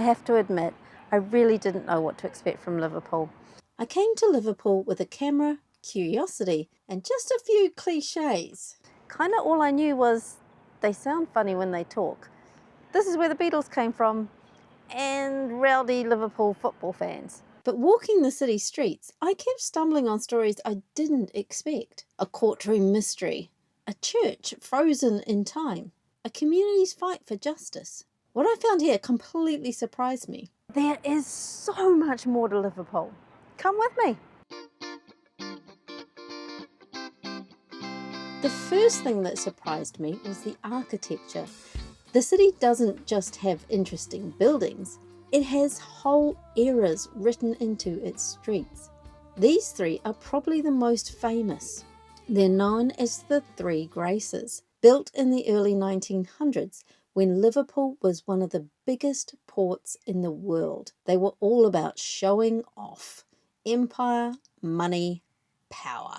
have to admit, I really didn't know what to expect from Liverpool. I came to Liverpool with a camera, curiosity, and just a few cliches. Kind of all I knew was they sound funny when they talk. This is where the Beatles came from, and rowdy Liverpool football fans. But walking the city streets, I kept stumbling on stories I didn't expect. A courtroom mystery, a church frozen in time, a community's fight for justice. What I found here completely surprised me. There is so much more to Liverpool. Come with me. The first thing that surprised me was the architecture. The city doesn't just have interesting buildings, it has whole eras written into its streets. These three are probably the most famous. They're known as the Three Graces, built in the early 1900s when Liverpool was one of the biggest ports in the world. They were all about showing off. Empire, money, power.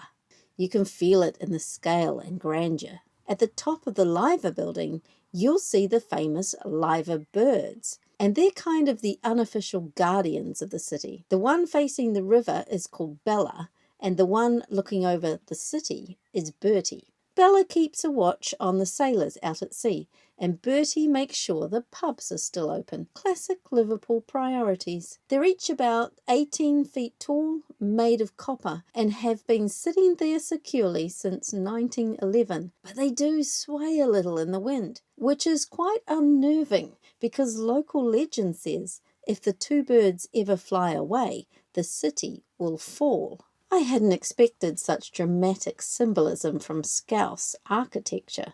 You can feel it in the scale and grandeur. At the top of the Liver building, you'll see the famous Liver birds, and they're kind of the unofficial guardians of the city. The one facing the river is called Bella, and the one looking over the city is Bertie. Bella keeps a watch on the sailors out at sea, and Bertie makes sure the pubs are still open. Classic Liverpool priorities. They're each about 18 feet tall, made of copper, and have been sitting there securely since 1911. But they do sway a little in the wind, which is quite unnerving because local legend says if the two birds ever fly away, the city will fall. I hadn't expected such dramatic symbolism from Scouse architecture.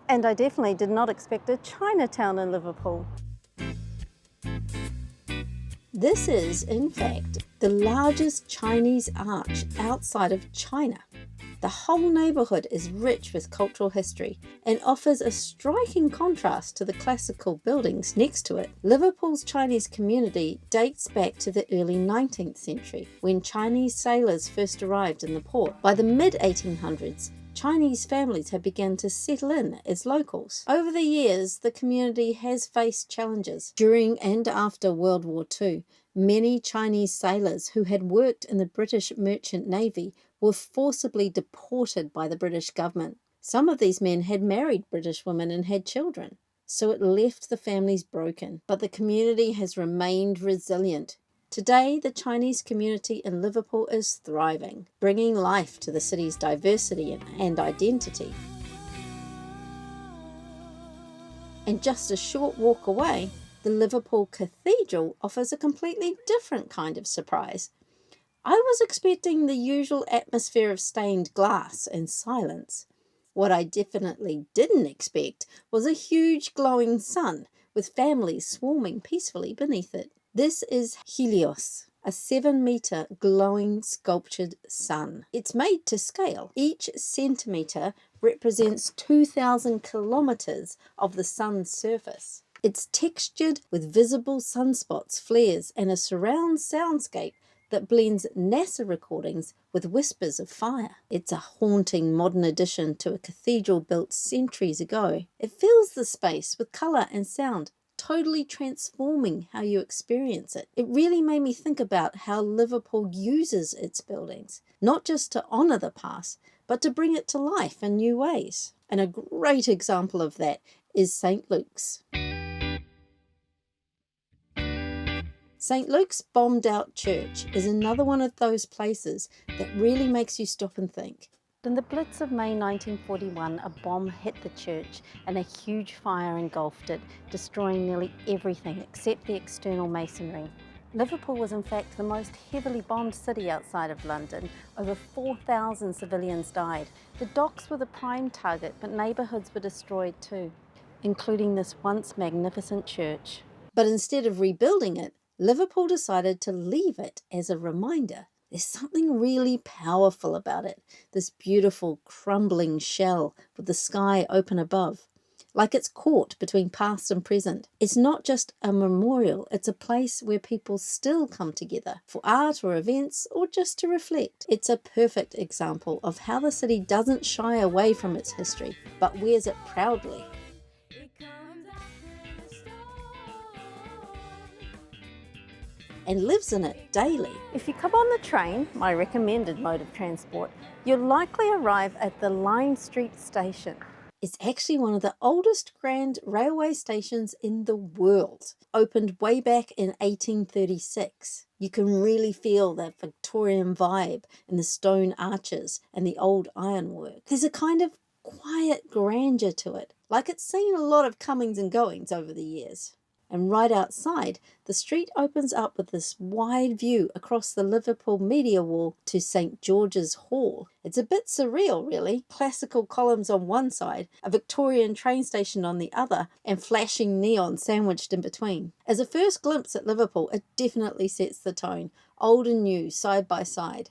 And I definitely did not expect a Chinatown in Liverpool. This is, in fact, the largest Chinese arch outside of China. The whole neighbourhood is rich with cultural history and offers a striking contrast to the classical buildings next to it. Liverpool's Chinese community dates back to the early 19th century, when Chinese sailors first arrived in the port. By the mid-1800s, Chinese families had begun to settle in as locals. Over the years, the community has faced challenges. During and after World War II, many Chinese sailors who had worked in the British Merchant Navy were forcibly deported by the British government. Some of these men had married British women and had children, so it left the families broken. But the community has remained resilient. Today, the Chinese community in Liverpool is thriving, bringing life to the city's diversity and identity. And just a short walk away, the Liverpool Cathedral offers a completely different kind of surprise. I was expecting the usual atmosphere of stained glass and silence. What I definitely didn't expect was a huge glowing sun with families swarming peacefully beneath it. This is Helios, a 7-meter glowing sculptured sun. It's made to scale. Each centimeter represents 2,000 kilometers of the sun's surface. It's textured with visible sunspots, flares, and a surround soundscape that blends NASA recordings with whispers of fire. It's a haunting modern addition to a cathedral built centuries ago. It fills the space with colour and sound, totally transforming how you experience it. It really made me think about how Liverpool uses its buildings, not just to honour the past, but to bring it to life in new ways. And a great example of that is St. Luke's. St. Luke's bombed-out church is another one of those places that really makes you stop and think. In the Blitz of May 1941, a bomb hit the church and a huge fire engulfed it, destroying nearly everything except the external masonry. Liverpool was in fact the most heavily bombed city outside of London. Over 4,000 civilians died. The docks were the prime target, but neighbourhoods were destroyed too, including this once magnificent church. But instead of rebuilding it, Liverpool decided to leave it as a reminder. There's something really powerful about it, this beautiful crumbling shell with the sky open above, like it's caught between past and present. It's not just a memorial, it's a place where people still come together for art or events or just to reflect. It's a perfect example of how the city doesn't shy away from its history, but wears it proudly. and lives in it daily. If you come on the train, my recommended mode of transport, you'll likely arrive at the Lime Street station. It's actually one of the oldest grand railway stations in the world, opened way back in 1836. You can really feel that Victorian vibe in the stone arches and the old ironwork. There's a kind of quiet grandeur to it, like it's seen a lot of comings and goings over the years. And right outside, the street opens up with this wide view across the Liverpool Media Wall to St George's Hall. It's a bit surreal, really. Classical columns on one side, a Victorian train station on the other, and flashing neon sandwiched in between. As a first glimpse at Liverpool, it definitely sets the tone, old and new, side by side.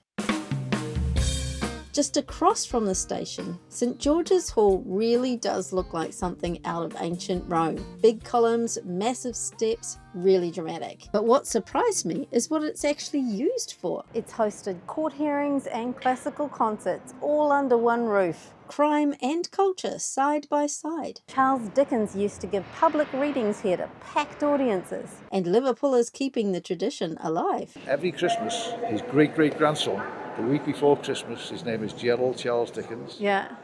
Just across from the station, St George's Hall really does look like something out of ancient Rome. Big columns, massive steps, really dramatic. But what surprised me is what it's actually used for. It's hosted court hearings and classical concerts all under one roof. Crime and culture side by side. Charles Dickens used to give public readings here to packed audiences. And Liverpool is keeping the tradition alive. Every Christmas, his great-great-grandson, the week before Christmas, his name is Gerald Charles Dickens. Yeah.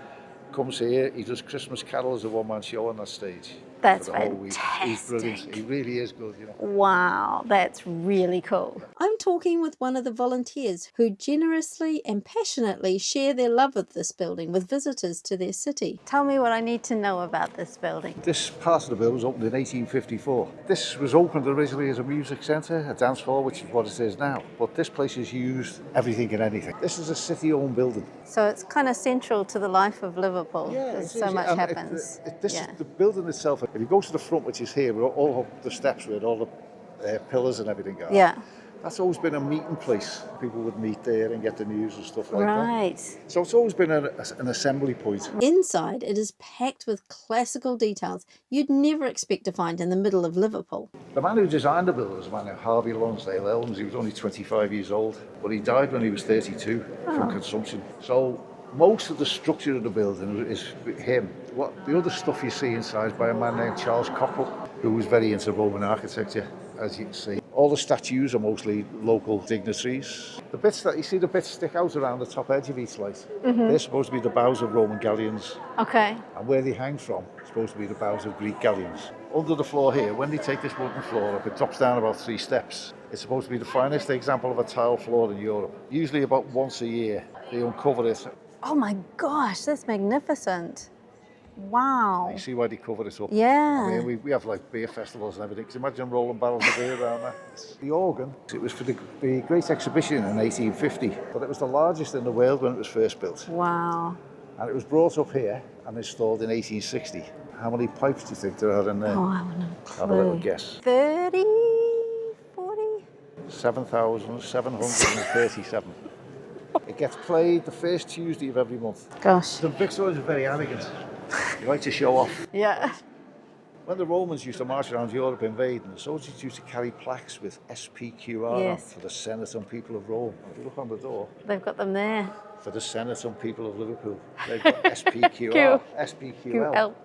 Comes here, he does Christmas carols, a one-man show on that stage. That's for the whole week. fantastic. He's brilliant. He really is good, you know. Wow, that's really cool. I'm talking with one of the volunteers who generously and passionately share their love of this building with visitors to their city. Tell me what I need to know about this building. This part of the building was opened in 1854. This was opened originally as a music centre, a dance hall, which is what it is now. But this place is used everything and anything. This is a city-owned building. So it's kind of central to the life of Liverpool. Because so much happens. This is the building itself. If you go to the front, which is here, with all the steps with all the pillars and everything are. Yeah. That's always been a meeting place. People would meet there and get the news and stuff like that. Right. So it's always been an assembly point. Inside, it is packed with classical details you'd never expect to find in the middle of Liverpool. The man who designed the building was a man named Harvey Lonsdale Elms. He was only 25 years old, but he died when he was 32 from consumption. So most of the structure of the building is him. The other stuff you see inside is by a man named Charles Cockrell, who was very into Roman architecture, as you can see. All the statues are mostly local dignitaries. The bits that you see, the bits stick out around the top edge of each light. They're supposed to be the bows of Roman galleons. Okay. And where they hang from, it's supposed to be the bows of Greek galleons. Under the floor here, when they take this wooden floor up, it drops down about 3 steps. It's supposed to be the finest example of a tile floor in Europe. Usually about once a year, they uncover it. Oh my gosh, that's magnificent. Wow. You see why they cover it up? Yeah. I mean, we have like beer festivals and everything. Can you imagine rolling barrels of beer around there? The organ, it was for the Great Exhibition in 1850, but it was the largest in the world when it was first built. Wow. And it was brought up here and installed in 1860. How many pipes do you think there are in there? Oh, I have no clue. Have a little guess. 30, 40? 7,737. It gets played the first Tuesday of every month. Gosh. The Victorians are very arrogant. They like to show off. Yeah. When the Romans used to march around Europe invading, the soldiers used to carry plaques with SPQR for the Senate and people of Rome. If you look on the door, They've got them there. for the Senate and people of Liverpool. They've got SPQR, SPQL.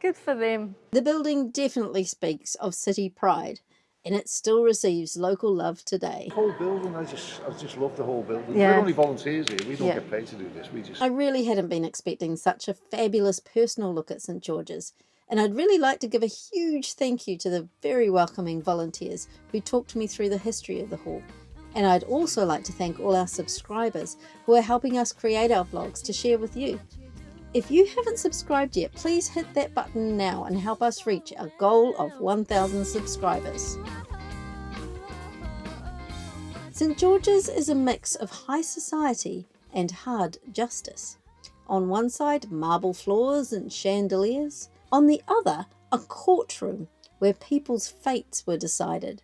Good for them. The building definitely speaks of city pride, and it still receives local love today. The whole building, I just love the whole building. Yeah. We're only volunteers here. We don't get paid to do this. I really hadn't been expecting such a fabulous personal look at St George's, and I'd really like to give a huge thank you to the very welcoming volunteers who talked me through the history of the hall. And I'd also like to thank all our subscribers who are helping us create our vlogs to share with you. If you haven't subscribed yet, please hit that button now and help us reach our goal of 1,000 subscribers. St George's is a mix of high society and hard justice. On one side, marble floors and chandeliers. On the other, a courtroom where people's fates were decided.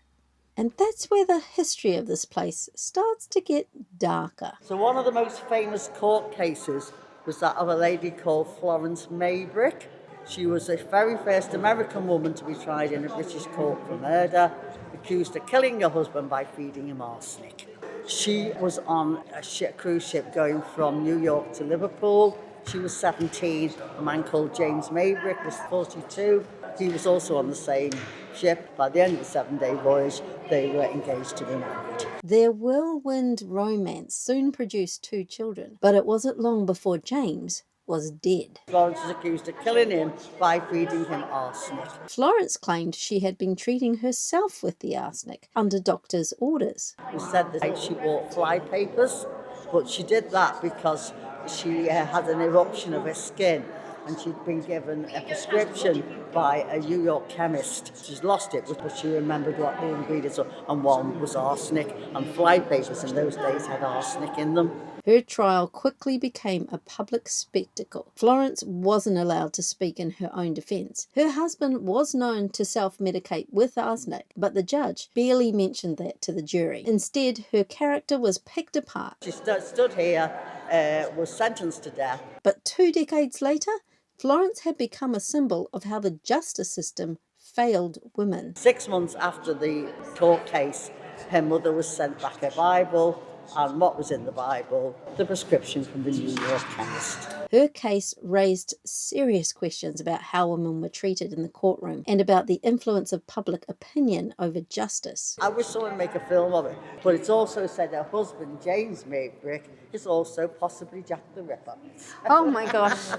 And that's where the history of this place starts to get darker. So one of the most famous court cases was that of a lady called Florence Maybrick. She was the very first American woman to be tried in a British court for murder, accused of killing her husband by feeding him arsenic. She was on a cruise ship going from New York to Liverpool. She was 17. A man called James Maybrick was 42. He was also on the same ship. By the end of the 7-day voyage, they were engaged to be married. Their whirlwind romance soon produced 2 children, but it wasn't long before James was dead. Florence was accused of killing him by feeding him arsenic. Florence claimed she had been treating herself with the arsenic under doctor's orders. It said that she bought fly papers, but she did that because she had an eruption of her skin and she'd been given a prescription by a New York chemist. She's lost it, but she remembered what the ingredients were, and one was arsenic, and fly papers in those days had arsenic in them. Her trial quickly became a public spectacle. Florence wasn't allowed to speak in her own defence. Her husband was known to self-medicate with arsenic, but the judge barely mentioned that to the jury. Instead, her character was picked apart. She stood here, was sentenced to death. But 2 decades later, Florence had become a symbol of how the justice system failed women. 6 months after the court case, her mother was sent back a Bible, and what was in the Bible? The prescription from the New York chemist. Her case raised serious questions about how women were treated in the courtroom and about the influence of public opinion over justice. I wish someone would make a film of it, but it's also said her husband, James Maybrick, is also possibly Jack the Ripper. Oh my gosh.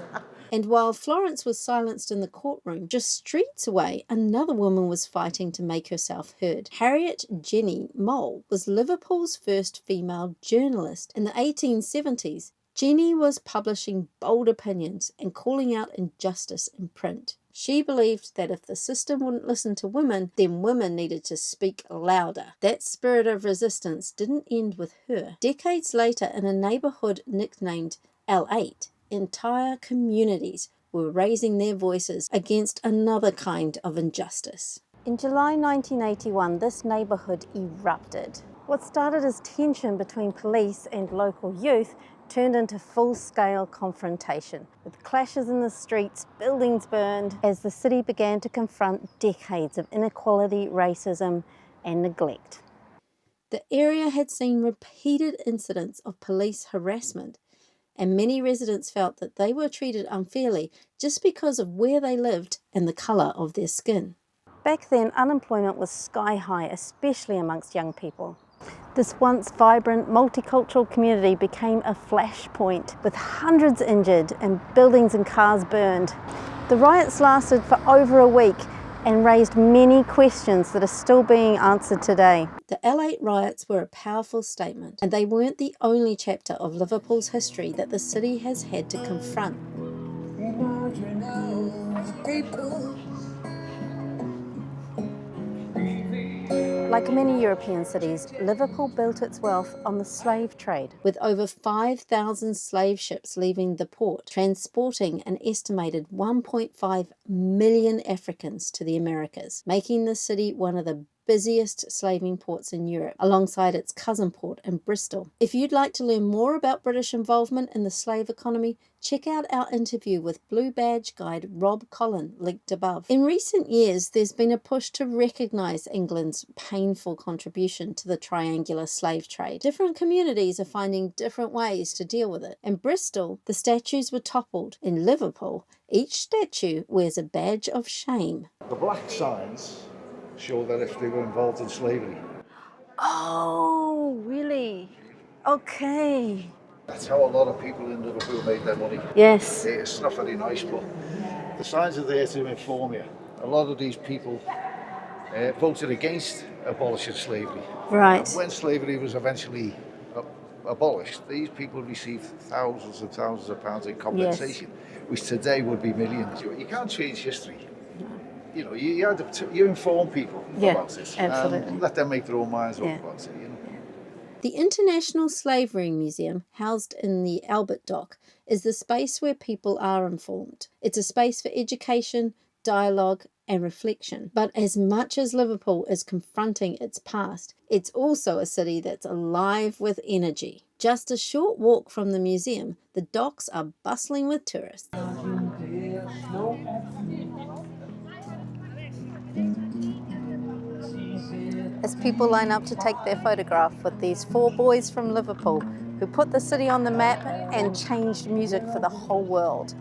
And while Florence was silenced in the courtroom, just streets away, another woman was fighting to make herself heard. Harriet Jenny Mole was Liverpool's first female journalist. In the 1870s, Jenny was publishing bold opinions and calling out injustice in print. She believed that if the system wouldn't listen to women, then women needed to speak louder. That spirit of resistance didn't end with her. Decades later, in a neighbourhood nicknamed L8, entire communities were raising their voices against another kind of injustice. In July 1981, this neighbourhood erupted. What started as tension between police and local youth turned into full-scale confrontation, with clashes in the streets, buildings burned, as the city began to confront decades of inequality, racism, and neglect. The area had seen repeated incidents of police harassment, and many residents felt that they were treated unfairly just because of where they lived and the colour of their skin. Back then, unemployment was sky high, especially amongst young people. This once vibrant, multicultural community became a flashpoint, with hundreds injured and buildings and cars burned. The riots lasted for over a week and raised many questions that are still being answered today. The L8 riots were a powerful statement, and they weren't the only chapter of Liverpool's history that the city has had to confront. Like many European cities, Liverpool built its wealth on the slave trade, with over 5,000 slave ships leaving the port, transporting an estimated 1.5 million Africans to the Americas, making the city one of the busiest slaving ports in Europe, alongside its cousin port in Bristol. If you'd like to learn more about British involvement in the slave economy, check out our interview with Blue Badge guide Rob Collin, linked above. In recent years, there's been a push to recognise England's painful contribution to the triangular slave trade. Different communities are finding different ways to deal with it. In Bristol, the statues were toppled. In Liverpool, each statue wears a badge of shame. The black signs show that if they were involved in slavery. Oh, really? Okay. That's how a lot of people in Liverpool made their money. Yes. It's not very nice, but the signs are there to inform you. A lot of these people voted against abolishing slavery. Right. And when slavery was eventually abolished, these people received thousands and thousands of pounds in compensation, which today would be millions. You can't change history. You know, you inform people about it, absolutely. And let them make their own minds up about it. You know. The International Slavery Museum, housed in the Albert Dock, is the space where people are informed. It's a space for education, dialogue, and reflection. But as much as Liverpool is confronting its past, it's also a city that's alive with energy. Just a short walk from the museum, the docks are bustling with tourists. As people line up to take their photograph with these 4 boys from Liverpool who put the city on the map and changed music for the whole world.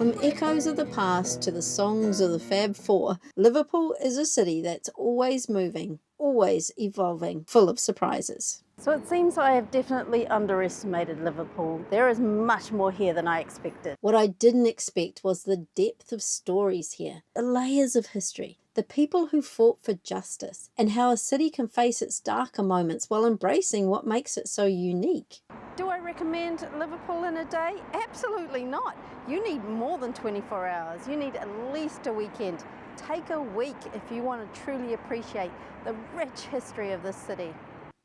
From echoes of the past to the songs of the Fab Four, Liverpool is a city that's always moving, always evolving, full of surprises. So it seems I have definitely underestimated Liverpool. There is much more here than I expected. What I didn't expect was the depth of stories here, the layers of history, the people who fought for justice, and how a city can face its darker moments while embracing what makes it so unique. Do I recommend Liverpool in a day? Absolutely not. You need more than 24 hours. You need at least a weekend. Take a week if you want to truly appreciate the rich history of this city.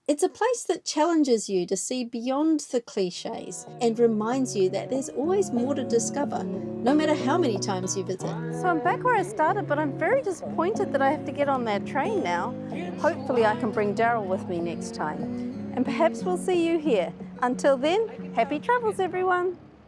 It's a place that challenges you to see beyond the cliches and reminds you that there's always more to discover, no matter how many times you visit. So I'm back where I started, but I'm very disappointed that I have to get on that train now. Hopefully I can bring Daryl with me next time. And perhaps we'll see you here. Until then, happy travels everyone!